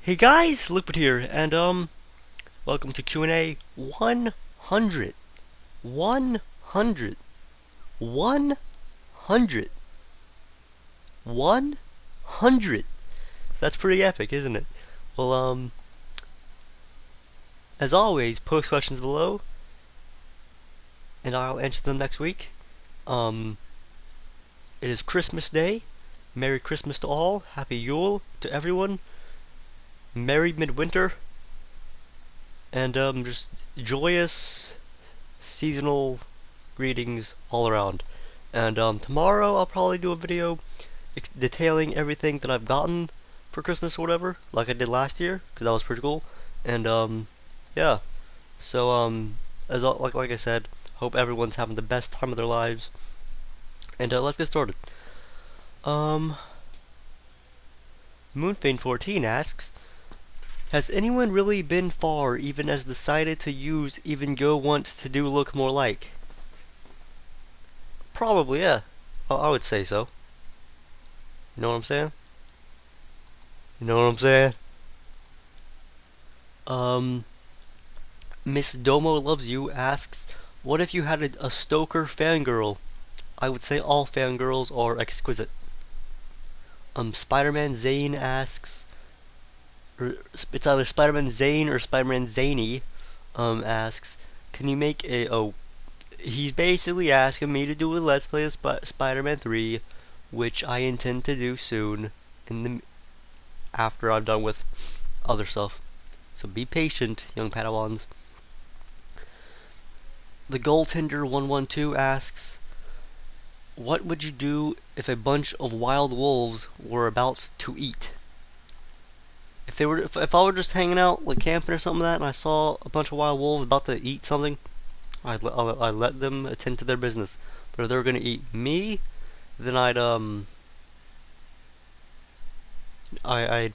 Hey guys, Liquid here, and welcome to Q&A 100. 100. 100. 100. That's pretty epic, isn't it? Well, as always, post questions below, and I'll answer them next week. Um, it is Christmas Day. Merry Christmas to all. Happy Yule to everyone. Merry Midwinter. And just joyous seasonal greetings all around. And tomorrow I'll probably do a video detailing everything that I've gotten for Christmas or whatever, like I did last year, because that was pretty cool. And yeah. So like I said, hope everyone's having the best time of their lives. And let's get started. Um, Moonfane14 asks, has anyone really been far even as decided to use even go want to do look more like? Probably, yeah. I would say so. You know what I'm saying? You know what I'm saying? Um, Miss Domo Loves You asks, what if you had a Stoker fangirl? I would say all fangirls are exquisite. Spider-Man Zane asks, it's either Spider-Man Zane or Spider-Man Zany, asks, can you make a, he's basically asking me to do a Let's Play of Spider-Man 3, which I intend to do soon, after I'm done with other stuff. So be patient, young Padawans. The Goaltender 112 asks, what would you do if a bunch of wild wolves were about to eat? If I were just hanging out, like camping or something like that, and I saw a bunch of wild wolves about to eat something, I'd let them attend to their business. But if they were gonna eat me, then I'd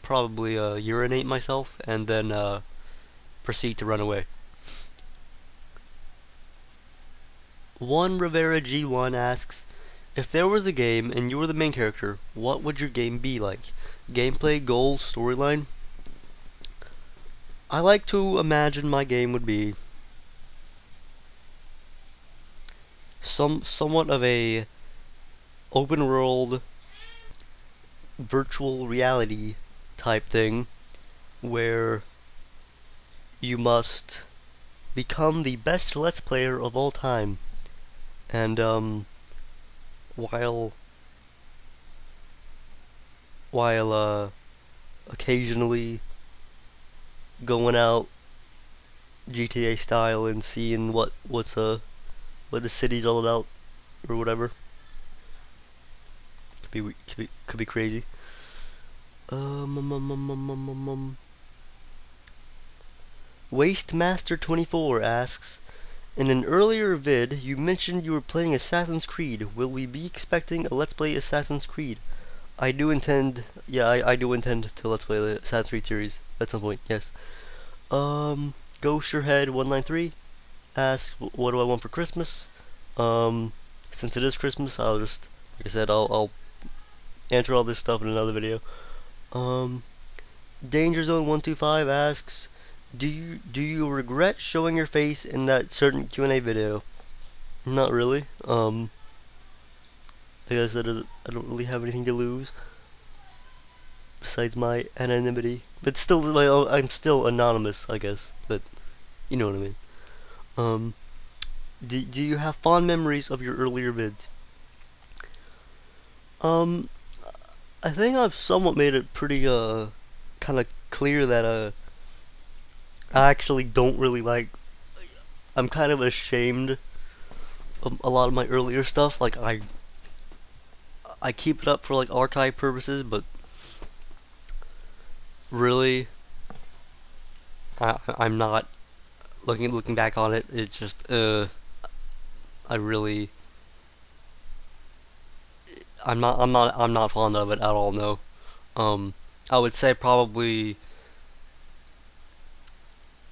probably urinate myself and then proceed to run away. One Rivera G1 asks, if there was a game and you were the main character, what would your game be like? Gameplay, goals, storyline? I like to imagine my game would be somewhat of a open world virtual reality type thing where you must become the best Let's Player of all time. And while occasionally going out GTA style and seeing what the city's all about or whatever. Could be crazy. Wastemaster24 asks, in an earlier vid, you mentioned you were playing Assassin's Creed. Will we be expecting a Let's Play Assassin's Creed? I do intend, yeah, I do intend to Let's Play the Assassin's Creed series at some point, yes. Ghosterhead193 asks, what do I want for Christmas? Since it is Christmas, I'll just, like I said, I'll answer all this stuff in another video. Danger Zone 125 asks, do you regret showing your face in that certain Q&A video? Not really. Like I said, I don't really have anything to lose besides my anonymity. But still, I'm still anonymous, I guess. But you know what I mean. Do you have fond memories of your earlier vids? I think I've somewhat made it pretty kind of clear that I actually don't really like. I'm kind of ashamed of a lot of my earlier stuff. Like I keep it up for like archive purposes, but really, I'm not looking back on it. It's just I really I'm not fond of it at all. No. I would say probably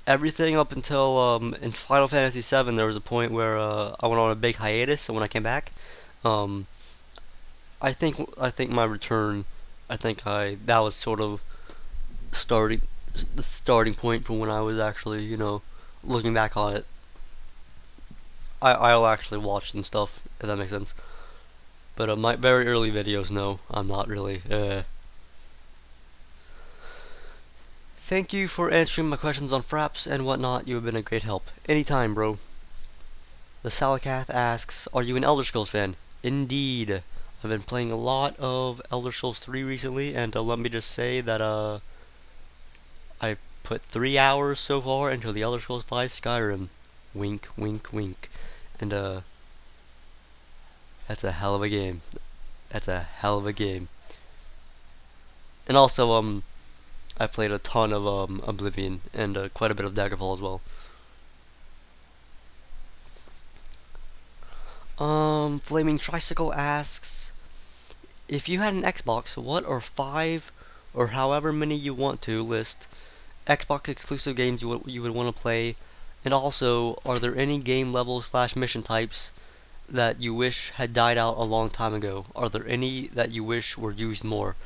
everything up until in Final Fantasy VII. There was a point where I went on a big hiatus, and when I came back, um, I think my return, I think that was sort of starting the starting point for when I was actually, looking back on it. I'll actually watch some stuff if that makes sense. But my very early videos, no, I'm not really. Thank you for answering my questions on Fraps and whatnot. You have been a great help. Anytime, bro. The Salacath asks, "Are you an Elder Scrolls fan?" Indeed. I've been playing a lot of Elder Scrolls 3 recently, and let me just say that I put 3 hours so far into the Elder Scrolls 5 Skyrim. Wink, wink, wink. And that's a hell of a game. That's a hell of a game. And also, I played a ton of Oblivion and quite a bit of Daggerfall as well. Flaming Tricycle asks, if you had an Xbox, what are 5 or however many you want to list Xbox exclusive games you would want to play, and also, are there any game levels slash mission types that you wish had died out a long time ago? Are there any that you wish were used more?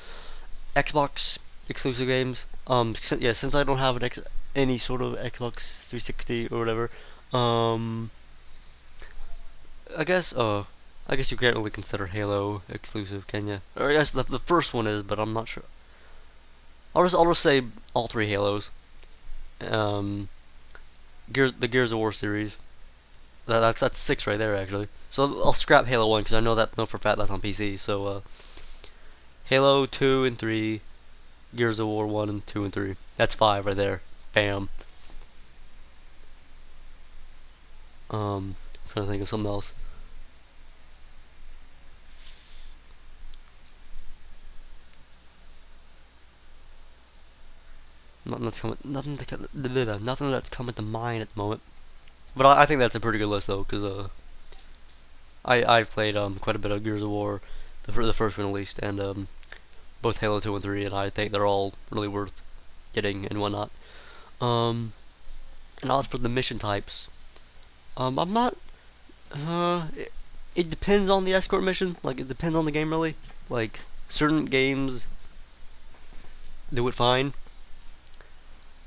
Xbox exclusive games. Since I don't have any sort of Xbox 360 or whatever, um, I guess I guess you can't really consider Halo exclusive, can you? Or I guess the first one is, but I'm not sure. I'll just say all 3 Halos. Um, the Gears of War series. That's 6 right there actually. So I'll scrap Halo 1 because I know for a fact that's on PC. So Halo 2 and 3, Gears of War 1 and 2 and 3. That's 5 right there. Bam. I'm trying to think of something else. Nothing that's coming to mind at the moment. But I think that's a pretty good list though, because I've played quite a bit of Gears of War, the first one at least, and both Halo 2 and 3, and I think they're all really worth getting and whatnot. Um, and as for the mission types, I'm not. It depends on the escort mission. Like it depends on the game really. Like certain games do it fine.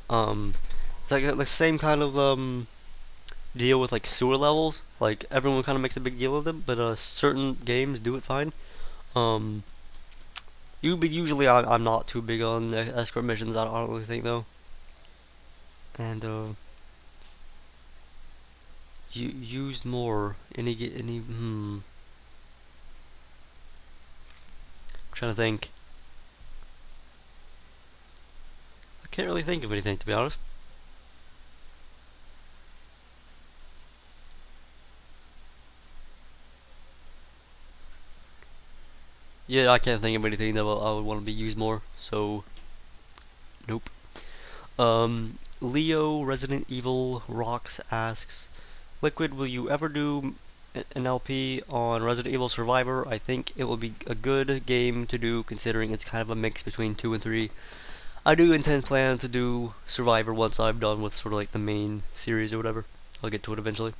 It's like the same kind of deal with like sewer levels. Like everyone kind of makes a big deal of them, but certain games do it fine. Um, usually I'm not too big on escort missions. I don't really think though. And you used more any I'm trying to think. I can't really think of anything to be honest. Yeah, I can't think of anything that I would want to be used more. So nope. Leo Resident Evil Rocks asks, Liquid, will you ever do an LP on Resident Evil Survivor? I think it will be a good game to do considering it's kind of a mix between 2 and 3. I do plan to do Survivor once I'm done with sort of like the main series or whatever. I'll get to it eventually.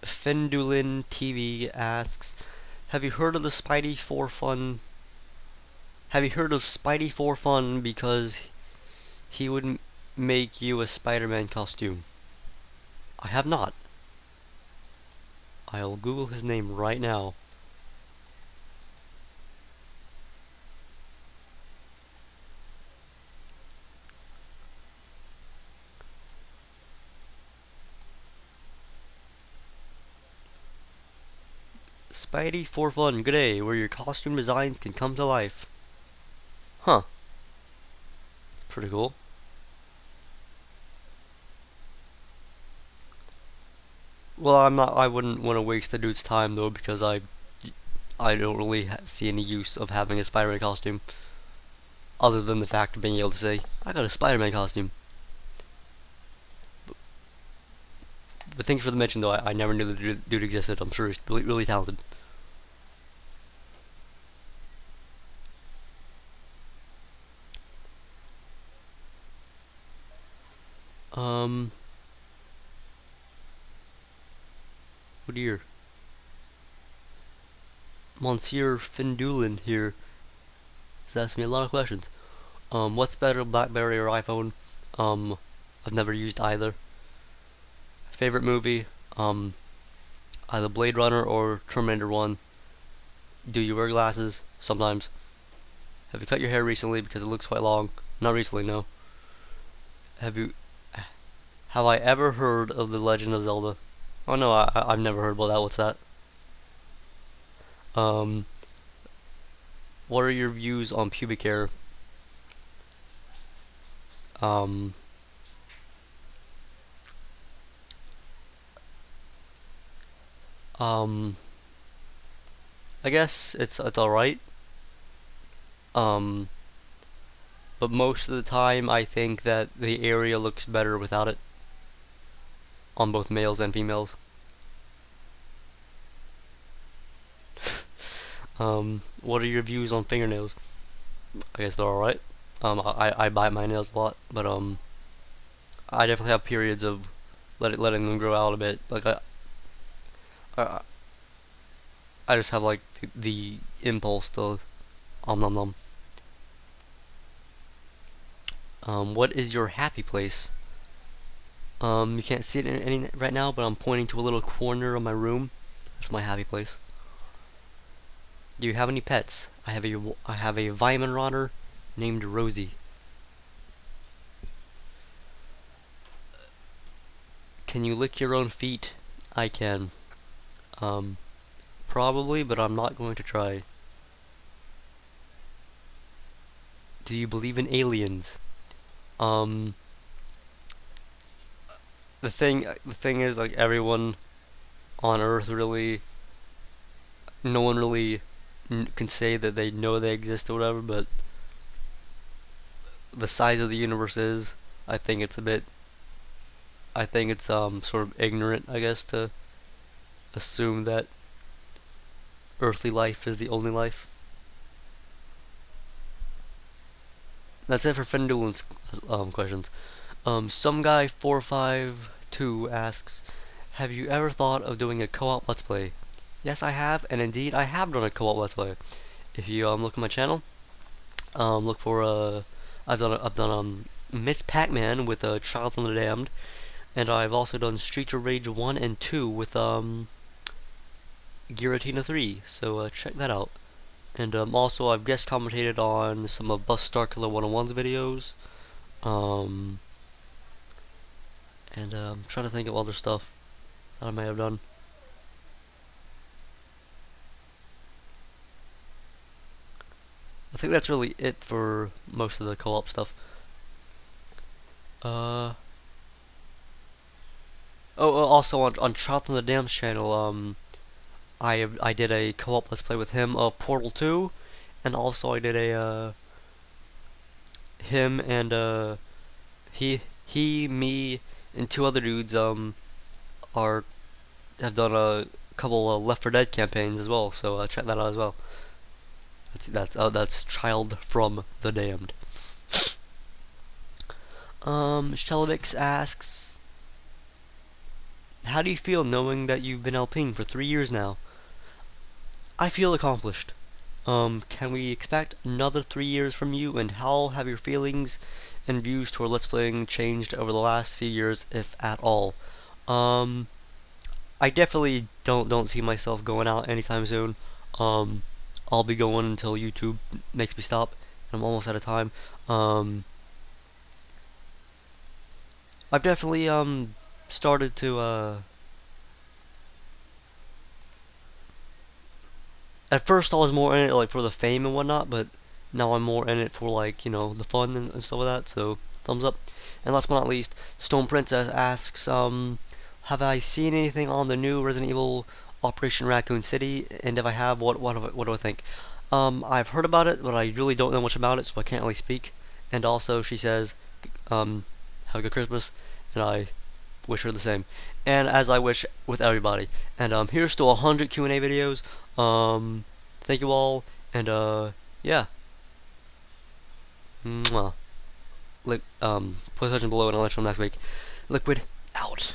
Fendulin TV asks, Have you heard of the Spidey for Fun? Have you heard of Spidey for Fun because he would make you a Spider-Man costume? I have not. I'll Google his name right now. Spidey for Fun, good day, where your costume designs can come to life. Huh. Pretty cool. Well, I wouldn't want to waste the dude's time though because I don't really see any use of having a Spider-Man costume other than the fact of being able to say, I got a Spider-Man costume. But thanks for the mention though, I never knew the dude existed. I'm sure he's really talented. Um, oh dear. Monsieur Findulin here. It's asking me a lot of questions. What's better, BlackBerry or iPhone? Um, I've never used either. Favorite movie? Either Blade Runner or Terminator 1. Do you wear glasses? Sometimes. Have you cut your hair recently because it looks quite long? Not recently, no. Have you? Have I ever heard of The Legend of Zelda? Oh no, I've never heard about that. What's that? Um, what are your views on pubic hair? Um, um, I guess it's all right. Um, but most of the time, I think that the area looks better without it on both males and females. What are your views on fingernails? I guess they're all right. I bite my nails a lot, but I definitely have periods of letting them grow out a bit. Like I, I just have like the impulse to nom nom. What is your happy place? You can't see it in any right now, but I'm pointing to a little corner of my room. That's my happy place. Do you have any pets? I have a Weimaraner named Rosie. Can you lick your own feet? I can. Um, Probably, but I'm not going to try. Do you believe in aliens? Um, the thing is, like, everyone on Earth really, no one really can say that they know they exist or whatever, but the size of the universe is, I think it's a bit, I think it's sort of ignorant, I guess, to assume that earthly life is the only life. That's it for Fendulin's questions. Some guy 452 asks, have you ever thought of doing a co-op let's play? Yes, I have, and indeed I have done a co-op let's play. If you look at my channel, look for I've done Miss Pac-Man with Child from the Damned, and I've also done Streets of Rage 1 and 2 with Giratina 3. So check that out. And also I've guest commentated on some of Bus Star Killer 101's videos. Um, and I'm trying to think of other stuff that I may have done. I think that's really it for most of the co-op stuff. Also on Child from the Dam's channel, I did a co-op let's play with him of Portal 2, and also I did a him and me and two other dudes are have done a couple of Left 4 Dead campaigns as well, so check that out as well. That's Child from the Damned. Shelvix asks, how do you feel knowing that you've been LPing for 3 years now? I feel accomplished. Can we expect another 3 years from you, and how have your feelings and views toward Let's Playing changed over the last few years, if at all? I definitely don't see myself going out anytime soon. I'll be going until YouTube makes me stop, and I'm almost out of time. I've definitely started to at first I was more in it like for the fame and whatnot, but now I'm more in it for like, the fun and stuff like that. So thumbs up. And last but not least, Stone Princess asks, have I seen anything on the new Resident Evil Operation Raccoon City? And if I have, what do I think? I've heard about it, but I really don't know much about it, so I can't really speak. And also, she says, have a good Christmas, and I wish her the same. And as I wish with everybody. And here's to 100 Q&A videos. Thank you all, and yeah. Mwah. Play session below, and I'll let you know next week. Liquid out.